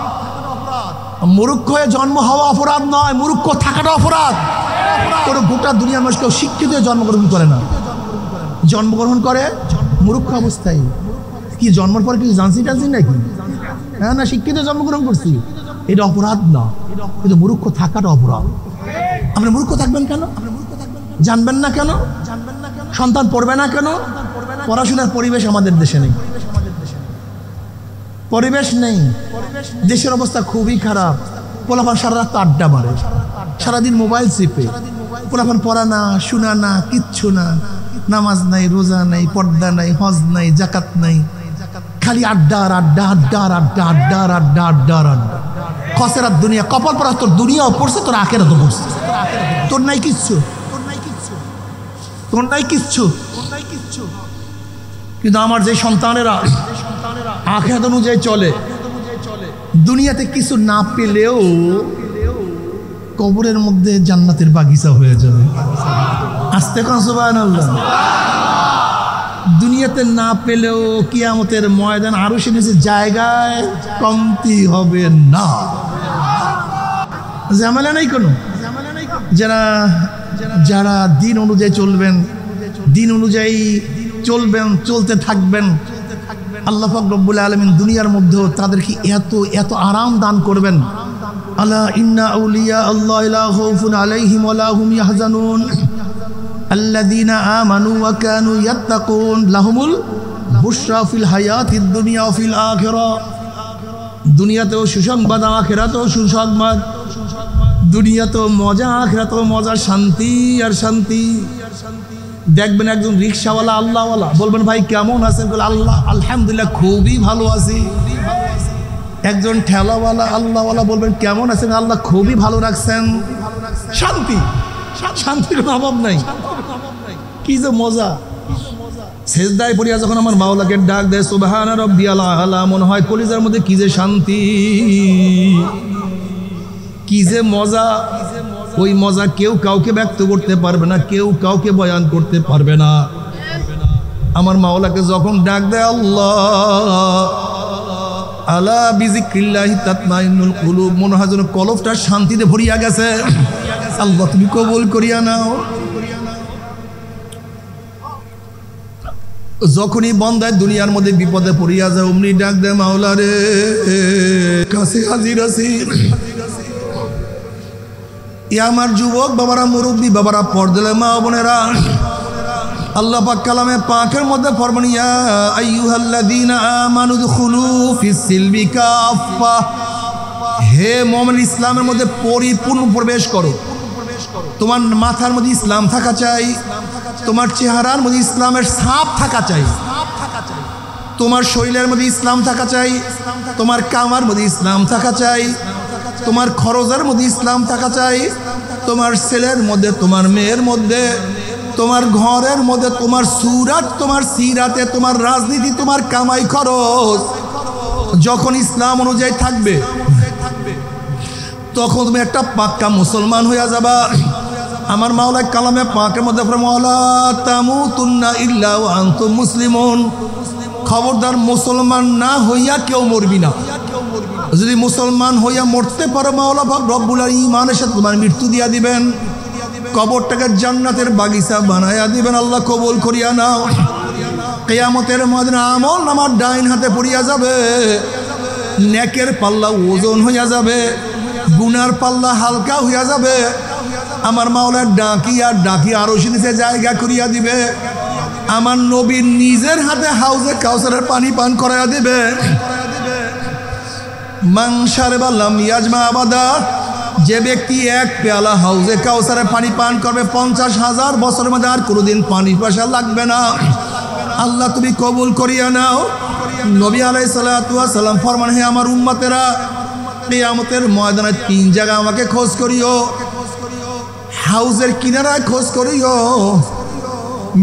মূর্খ হয়ে জন্ম হওয়া অপরাধ নয়, মূর্খ থাকাটা অপরাধ। কোনো গোটা দুনিয়ার মানুষ কেউ শিক্ষিত হয়ে জন্মগ্রহণ করে না, জন্মগ্রহণ করে মূর্খ অবস্থায়। কি জন্মের পরে কিছু জানছি টানছি নাকি? হ্যাঁ না, শিক্ষিত জন্মগ্রহণ করছি, এটা অপরাধ না, কিন্তু মূর্খ থাকাটা অপরাধ। আপনি মূর্খ থাকবেন কেন? জানবেন না কেন? সন্তান পড়বে না কেন? পড়াশোনার পরিবেশ আমাদের দেশে নেই, পরিবেশ নেই। দেশের অবস্থা খুবই খারাপ। পোলাপান সারা রাত আড্ডা মারে, সারাদিন মোবাইল চিপে। পোলাপান পড়া না, শোনা না, কিচ্ছু না। নামাজ নাই, রোজা নাই, পর্দা নাই, হজ নাই, জাকাত নাই, খালি আড্ডা আর আড্ডা, আড্ডা আর আড্ডা, আড্ডা আর আড্ডা, আড্ডা আর আড্ডা। খসেরাত দুনিয়া, কপাল পড়া। তোর দুনিয়াও পড়ছে, তোর আখেরাতও পড়ছে। তোর নাই কিচ্ছু, তোর নাই কিচ্ছু। কিন্তু আমার যে সন্তানেরা আখেরাত অনুযায়ী চলে, দুনিয়াতে কিছু না পেলেও কবরের মধ্যে জান্নাতের বাগিচা হয়ে যাবে। আস্তে কোন সুবহানাল্লাহ। দুনিয়াতে না পেলেও কিয়ামতের ময়দান আরো সে নিচে জায়গায় কমতি হবে না। ঝামেলা নাই কোনো। যারা যারা দিন অনুযায়ী চলবেন, দিন অনুযায়ী চলবেন, চলতে থাকবেন, আল্লাহ পাক রব্বুল আলামিন দুনিয়ার মধ্যে তাদেরকে এত এত আরাম দান করবেন। আলা ইন্না আউলিয়া আল্লাহ লা খাউফুন আলাইহিম ওয়া লা হুম ইয়াহজানুন আল্লাযীনা আমানু ওয়া কানু ইয়াত্তাকুন লাহুমুল বুশরা ফিল হায়াতিদ দুনিয়া ওয়া ফিল আখিরাহ। দুনিয়াতেও সুসংবাদ, আখিরাতেও সুসংবাদ। দুনিয়াতেও মজা, আখিরাতেও মজা, শান্তি আর শান্তি। দেখবেন একজন রিকশাওয়ালা আল্লাহওয়ালা, বলবেন ভাই কেমন আছেন? আল্লাহ আলহামদুলিল্লাহ খুবই ভালো আছি। একজন ঠেলাওয়ালা আল্লাহওয়ালা, বলবেন কেমন আছেন? আল্লাহ খুবই ভালো রাখছেন। শান্তি, শান্তির কোনো অভাব নাই। কি যে মজা! সেজদায় পড়িয়া যখন আমার মাওলাকে ডাক দেয় সুবহান রাব্বিয়াল আলা, মনে হয় কলিজার মধ্যে কি যে শান্তি, কি যে মজা। ওই মজা কেউ কাউকে ব্যক্ত করতে পারবে না, কেউ কাউকে বয়ান করতে পারবে না। আমার মাওলাকে যখন ডাক দেয় আল্লাহ, আলা বিযিক্রিল্লাহি তাতমাইন্নুল কুলুব, মনে হয় যেন কলবটা শান্তিতে ভরিয়া গেছে। আল্লাহ তুমি কবুল করিয়া নাও। যখনই বন্দায় দুনিয়ার মধ্যে বিপদে পড়িয়া যায়, অমনি ডাক দেয় মাওলা রে, কাছে হাজির আছি। আমার যুবক বাবারা, মুরব্বী বাবারা, পর্দালে মা বোনেরা, আল্লাহ পাক কালামে পাকের মধ্যে ফরমান, ইয়া আইয়ুহাল্লাযীনা আমানু দুখুলু ফিস সিলমি কাফা, হে মুমিন ইসলামের মধ্যে পরিপূর্ণ প্রবেশ করো। তোমার মাথার মধ্যে ইসলাম থাকা চাই, তোমার চেহারার মধ্যে ইসলামের ছাপ থাকা চাই, তোমার শরীরের মধ্যে ইসলাম থাকা চাই, তোমার কামার মধ্যে ইসলাম থাকা চাই, তোমার খরচের মধ্যে ইসলাম থাকা চাই, তোমার ছেলের মধ্যে, তোমার মেয়ের মধ্যে, তোমার ঘরের মধ্যে তোমার সুরাত, তোমার সিরাতে, তোমার রাজনীতি, তোমার কামাই খরচ যখন ইসলাম অনুযায়ী থাকবে, তখন তুমি একটা পাক্কা মুসলমান হইয়া যাবা। আমার মাওলা কালামে পাকের মধ্যে মাওলা তামুতুন্না ইল্লা ওয়া আনতুম মুসলিমুন, খবরদার মুসলমান না হইয়া কেউ মরবি না। যদি মুসলমান হইয়া মরতে পারো মাওলা পাক রব্বুল আলামিন ঈমানের সাথে তোমার মৃত্যু দিয়া দিবেন, কবরটাকে জান্নাতের বাগিচা বানায়া দিবেন। আল্লাহ কবুল করিয়া নাও। কিয়ামতের ময়দানে আমল নামার ডাইন হাতে পড়িয়া যাবে, নেকের পাল্লা ওজন হইয়া যাবে, গুনার পাল্লা হালকা হইয়া যাবে। আমার মাওলা ডাকি আরশের নিচে জায়গা করিয়া দিবে। আমার নবীর নিজের হাতে হাউজে কাউসারের পানি পান করাইয়া দিবে। মাংসারে বাল্লাম ইয়াজমা আবাদা, যে ব্যক্তি এক পেয়ালা হাউজে কাউসারে পানি পান করবে 50,000 বছরের মধ্যে আর কোনোদিন পানি পয়সা লাগবে না। আল্লাহ তুমি কবুল করিয়া নাও। নবী আলাইহিস সালাতু ওয়াস সালাম ফরমান, হে আমার উম্মতেরা, কিয়ামতের ময়দানে 3 জায়গা আমাকে খোঁজ করিও। হাউজের কিনারায় খোঁজ করিও,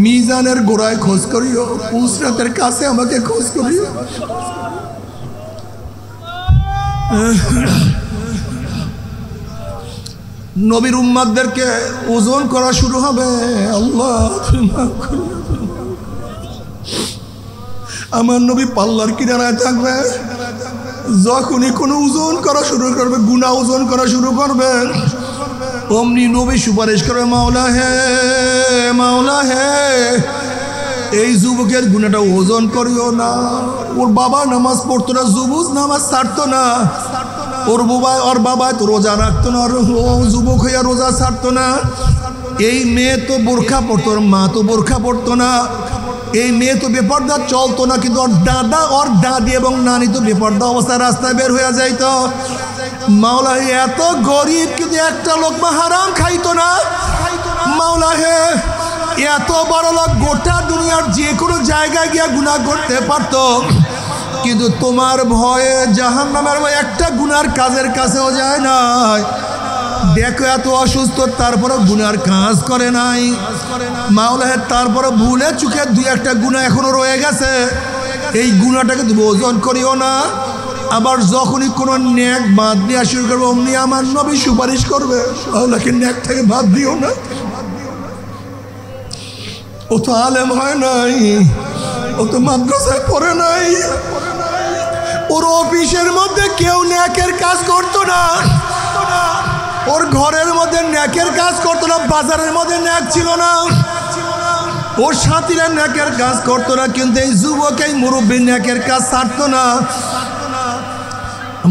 মিজানের গোড়ায় খোঁজ করিও, পুসরাতের কাছে আমাকে খোঁজ করিও। নবীর উম্মতদেরকে ওজন করা শুরু হবে। আল্লাহ আমার নবী পাল্লার কিনারায় থাকবে, যখনই কোনো ওজন করা শুরু করবে, গুনাহ ওজন করা শুরু করবে, অমনি নবী সুপারিশ করবে, মাওলা হে, মাওলা হে, এই যুবকের গুনাহটা ওজন করিও না। ওর বাবা নামাজ পড়তো না, যুবক নামাজ ছাড়তো না, ওর বাবা তো রোজা রাখতো না, যুবক হইয়া রোজা ছাড়তো না। এই মেয়ে তো বোরখা পড়তো, ওর মা তো বোরখা পড়তো না। এই মেয়ে তো বেপর্দা চলতো না, কিন্তু ওর দাদা, ওর দাদি এবং নানি তো বেপর্দা অবস্থায় রাস্তায় বের হয়ে যাইতো। মাওলা হে, এত গরিব কিন্তু একটা লোক হারাম খাইতো না। মাওলা হে, এত বড় লোক গোটা দুনিয়ার যে কোনো জায়গায় গিয়া গুনাহ করতে পারতো, কিন্তু তোমার ভয়ে জাহান্নামের ভয়ে একটা গুনার কাজের কাছেও যায় নাই। দেখো এত অসুস্থ, তারপরে গুনার কাজ করে নাই। মাওলা হে, তারপরে ভুলে চুকে 2-1টা গুনাহ এখনো রয়ে গেছে। এই গুনাহটাকে তুমি ওজন করিও না। আবার যখনই কোনো নেক বাদ দেওয়া শুরু করবে, অমনি আমার নবী সুপারিশ করবে, আল্লাহকে নেক থেকে বাদ দিও না। ও তো আলেম হয় নাই, ও তো মাদ্রাসায় পড়ে নাই, ওর অফিসের মধ্যে কেউ নেকের কাজ করতো না, ওর ঘরের মধ্যে নেকের কাজ করতো না, বাজারের মধ্যে নেক ছিল না, ওর সাথীরা নেকের কাজ করতো না, কিন্তু এই যুবক, এই মুরব্বী নেকের কাজ ছাড়তো না।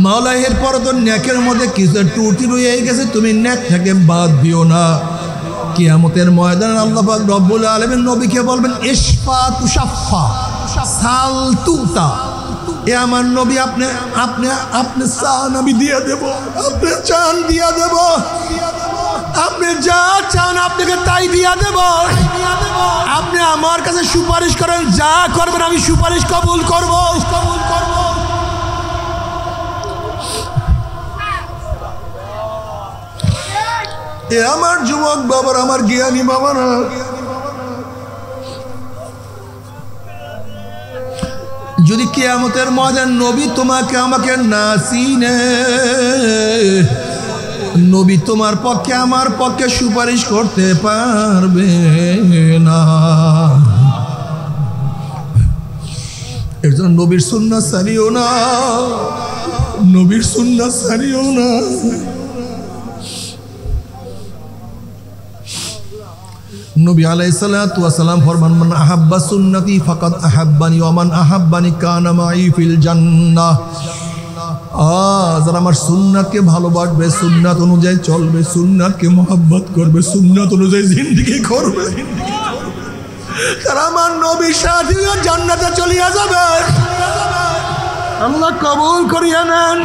মাওলা এরপর তো নেকের মধ্যে কিছু ত্রুটি রয়ে গেছে, তুমি নেক থেকে বাদ দিও না। কিয়ামতের ময়দানে আল্লাহ পাক রব্বুল আলামিন নবীকে বলবেন, ইশফা তুশাফা সাল তুতা। এ আমার নবী, আপনি আপনি আপনি চান আমি দিয়ে দেব, আপনি চান দিয়া দেব, আপনি যা চান আপনাকে তাই দিয়া দেব। আপনি আমার কাছে সুপারিশ করেন, যা করবেন আমি সুপারিশ কবুল করব। এ আমার যুবক বাবার, আমার জ্ঞানী বাবারা, যদি কিয়ামতের ময়দান নবী তোমাকে আমাকে না চিনে, নবী তোমার পক্ষে আমার পক্ষে সুপারিশ করতে পারবে না। এর জন্য নবীর সুন্নাত ছাড়িও না, নবীর সুন্নাত ছাড়িও না। নবী আলাইহিস সালাতু ওয়াস সালাম ফরমান, মান আহাব্বা সুন্নতি ফাকাদ আহাব্বানি ওয়া মান আহাব্বানি কানা মাই ফিল জান্নাহ। যারা আমার সুন্নাতকে ভালোবাসবে, সুন্নাত অনুযায়ী চলবে, সুন্নাতকে মহব্বত করবে, সুন্নাত অনুযায়ী জিন্দেগি করবে, তারা আমার নবীর সাথে জান্নাতে চলিয়া যাবে। আল্লাহ কবুল করিয়া নেন।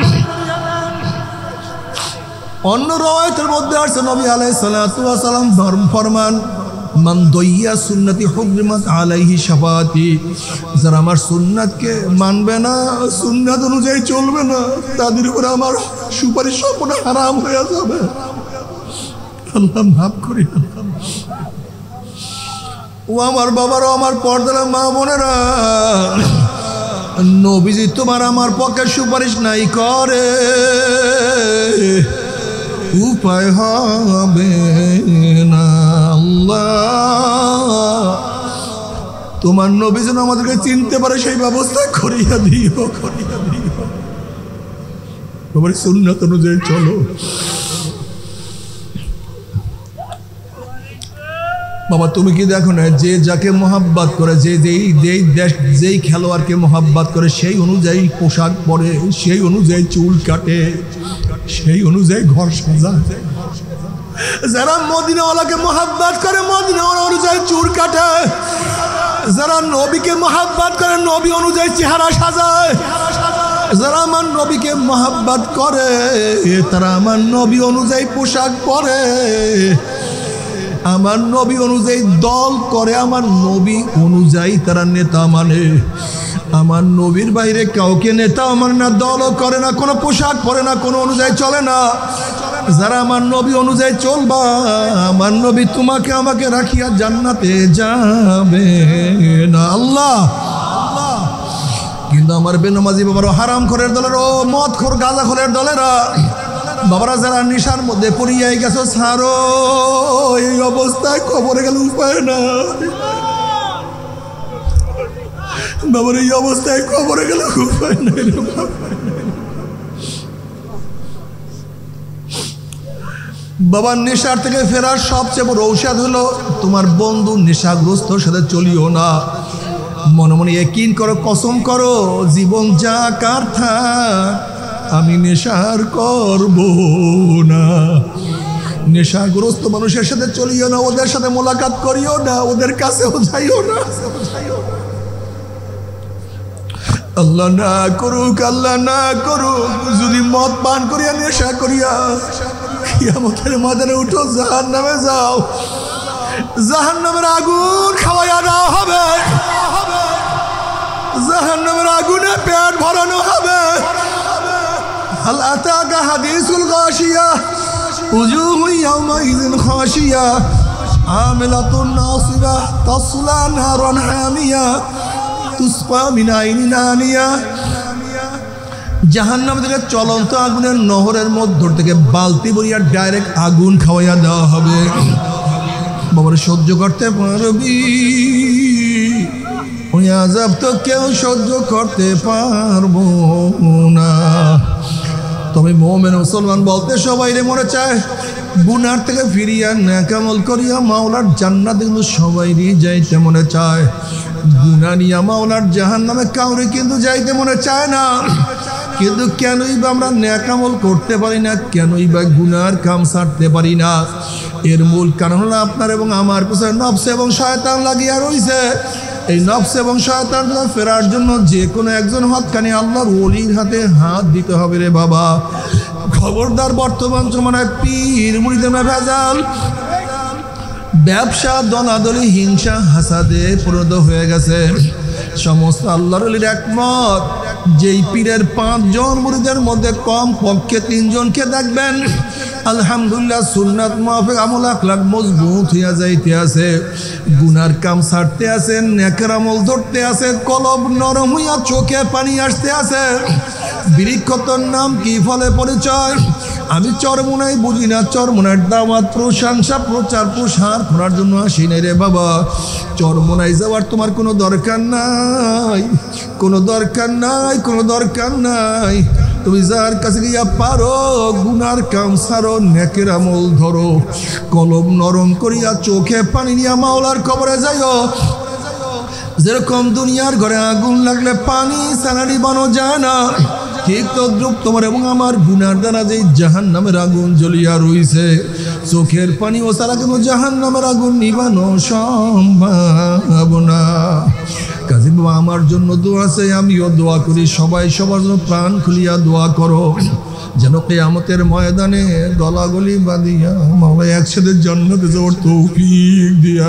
অন্য রওয়ায়াতের মধ্যে আছে নবী আলাইহিস সালাতু ওয়াস সালাম ফরমান, মান দইয়া সুন্নতি হুররিমাত আলাইহি শাফাতি। যারা আমার সুন্নাতকে মানবে না, সুন্নাত অনুযায়ী চলবে না, তাদের উপর আমার সুপারিশ সম্পূর্ণ হারাম হয়ে যাবে। আল্লাহ মাফ করি। ও আমার বাবারা, আমার পর্দার মা বোনেরা, নবীজি তোমার আমার পক্ষে সুপারিশ নাই করে, উপায় হবে না। আল্লাহ তোমার নবী যেন আমাদেরকে চিনতে পারে সেই ব্যবস্থা করিয়া দিও, করিয়া দিও। তোমার সুন্নাত অনুযায়ী চলো। বাবা তুমি কি দেখো না, যে যাকে মোহাব্বত করে, যেই খেলোয়াড়কে মোহাব্বত করে সেই অনুযায়ী পোশাক পরে, সেই অনুযায়ী চুল কাটে, সেই অনুযায়ী ঘর সাজায়। যারা মদিনাওয়ালাকে মোহাব্বত করে মদিনাওয়ালা অনুযায়ী চুল কাটে, যারা নবীকে মোহাব্বত করে নবী অনুযায়ী চেহারা সাজায়, যারা আমার নবীকে মোহাব্বত করে তারা আমার নবী অনুযায়ী পোশাক পরে, আমার নবী অনুযায়ী দল করে, আমার নবী অনুযায়ী তারা নেতা মানে। আমার নবীর বাইরে কাউকে নেতা মানে না, দলও করে না, কোনো পোশাক পরে না, কোনো অনুযায়ী চলে না। যারা আমার নবী অনুযায়ী চলবা, আমার নবী তোমাকে আমাকে রাখিয়া জান্নাতে যাবে না। আল্লাহ। কিন্তু আমার বেনমাজি বাবারও, হারাম খোরের দলের, ও মদ খোর গাঁজা খোরের দলেরা, বাবারা যারা নেশার মধ্যে পড়িয়াই গেছো, ছাড়ো। এই অবস্থায় কবরে গেলে উপায় না বাবার, এই অবস্থায় কবরে গেলে উপায় নাই। বাবার নেশার থেকে ফেরার সবচেয়ে বড় ঔষধ হলো তোমার বন্ধু নেশাগ্রস্তর সাথে চলিও না। মনে মনে ইয়াকিন করো, কসম করো, জীবন যা কার থাক আমি নেশার করব না। নেশাগ্রস্ত মানুষের সাথে চলিও না, ওদের সাথে মোলাকাত করিও না, ওদের কাছেও যাইও না। আল্লাহ না করুক, আল্লাহ না করুক, যদি মদ পান করিয়া নেশা করিয়া কিয়ামতের ময়দানে উঠো, জাহান্নামে যাও, জাহান্নামের আগুন খাওয়াইয়া দেওয়া হবে, জাহান্নামের আগুনে পেট ভরানো হবে। হাল আতাকা হাদিসুল গাশিয়া উজুহু ইয়াওমাইযিন খাশিয়া আমিলাতুন নাসিবা তাসলা নারান হামিয়া তুসকা মিন আইনিন আনিয়া। জাহান্নাম থেকে চলন্ত আগুনের নহরের মধ্য থেকে বালতি ভরিয়া ডাইরেক্ট আগুন খাওয়াইয়া দেওয়া হবে। বাবার সহ্য করতে পারবি? ওই আযাব তো কেউ সহ্য করতে পারবো না। তবে মুমিন মুসলমান বলতে সবাইরে মনে চায় গুনার থেকে ফিরিয়া নেক আমল করিয়া মাওলার জান্নাতে, কিন্তু সবাইরই যাইতে মনে চায়। গুনাহ নিয়া মাওলার জাহান্নামে কাউরে কিন্তু যাইতে মনে চায় না। কিন্তু কেনই বা আমরা নেক আমল করতে পারি না, কেনই বা গুনার কাম ছাড়তে পারি না? এর মূল কারণ হলো আপনার এবং আমার পিছনে নফস এবং শয়তান লাগিয়া রইছে। এই নফস এবং শয়তান ফেরার জন্য যে কোনো একজন হক্কানি আল্লাহর ওলির হাতে হাত দিতে হবে রে বাবা। খবরদার, বর্তমান জমানায় পীর মুরিদের ভেজাল, ব্যবসা, দলাদলি, হিংসা, হাসাদে পরিণত হয়ে গেছে। সমস্ত আল্লাহর ওলির একমত, যেই পীরের 5 জন মুরিদের মধ্যে কম পক্ষে 3 জনকে দেখবেন আলহামদুলিল্লাহ সুন্নাত মুআফিক আমল আখলাক মজবুত হইয়া যাইতে আছে, গুনার কাম ছাড়তে আছে, নেকের আমল ধরতে আছে, কলব নরম হইয়া চোখে পানি আসতে আছে। বৃক্ষতর নাম কি, ফলে পরিচয়? আমি চরমোনাই বুঝি না, চরমোনার দাওয়াত, প্রশংসা, প্রচার, প্রসার করার জন্য আসি নাই রে বাবা। চরমোনাই যাওয়ার তোমার কোনো দরকার নাই, কোনো দরকার নাই, কোনো দরকার নাই। তুমি যার কাছে গিয়া পারো গুনার কাম ছাড়ো, নেকের আমল ধরো, কলম নরম করিয়া চোখে পানি নিয়া মাওলার কবরে যাইও। যেরকম দুনিয়ার ঘরে আগুন লাগলে পানি ছাড়া নিবানো যায় না, ঠিক তদ্রুপ তোমার এবং আমার গুনার দ্বারা যে জাহান্নামের আগুন জ্বলিয়া রইছে, চোখের পানি ও ছাড়া কিন্তু জাহান্নামের আগুন নিবানো সম্ভব না। কাজী বাবা আমার জন্য দোয়া আছে, আমিও দোয়া করি, সবাই সবার জন্য প্রাণ খুলিয়া দোয়া করো, যেন কিয়ামতের ময়দানে গলাগলি বাঁধিয়া মাওলা একসাথে জান্নাতে যাওয়ার তৌফিক দিয়া।